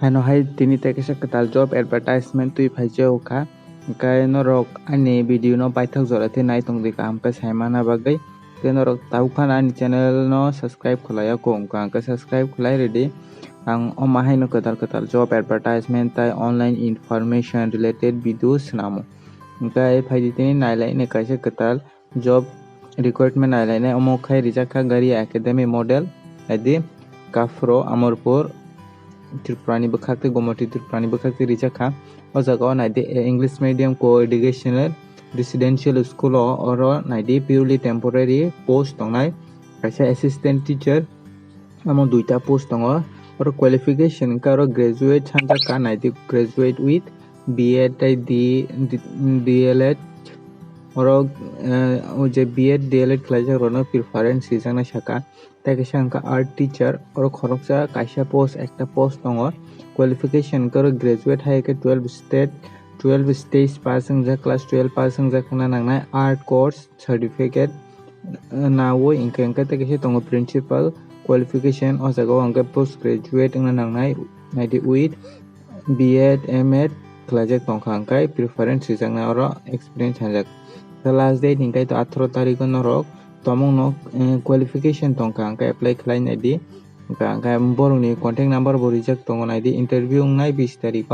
Hano hai tini tekesa ketal job advertisement tui phaije ukha kai norok ani video no paithak jora the nai tong dika amka saimana bagai ke norok taukhan ani channel no subscribe khlaya ko amka angka subscribe khlai ready ang oma hai no ketal job advertisement tai online information related videos namo kai phaidi tini nailai ne kaisa ketal job recruitment nailai ne omo khai rijaka gari academy model adi kafro amorpur Tripura ni bakakte gomoti Tripura ni bakakte rijaka o jaga naide English medium co-educational residential school oro naide purely temporary post tongnai kaisa assistant teacher amo duita post tongo oro qualification ka oro graduate sanjaka naide graduate with B.Ed tai DLED oro je B.Ed DLED khlaijak rono preference sijana saka তাকে সংখ্যা art teacher और খরচা কাইসা post একটা post দङ কোয়ালিফিকেশन कर graduate हाय के 12 stage पास जा class 12 पास जा खना नांनाय आर्ट कोर्स सर्टिफिकेट नावो इंके तके दङ प्रिंसिपल क्वालिफिकेशन ओ जागा अंके पोस्ट ग्रेजुएट नांनाय नाइदि विथ बीएड एमएड क्लाजेक दंखांखाय प्रिफरेंस सिजांना और एक्सपीरियंस हाजक लास्ट डेट इंके तो 18 तारिख नरक tomong no qualification tongka angka apply khlai nai di angka borong ni contact number bo reject tongo nai di interview nai 20 tarikh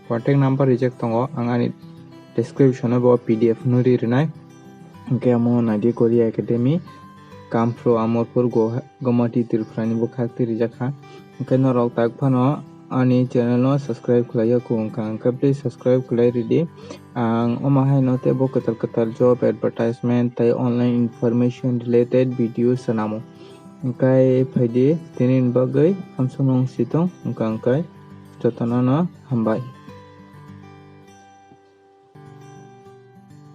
contact number reject tongo angani description bo pdf nuri rinai angka amo nai di korea academy kamfro amorpur gomati Tripura ni bo khakti reject ha angka no rok tak phano ani channel no subscribe khlaiya ko angka please subscribe khlai ready ang oma hai no te bo ketal job advertisement tai online information related videos sanamo angkai phaidi tinin bagai amsonong sitong angkai jotana hambai।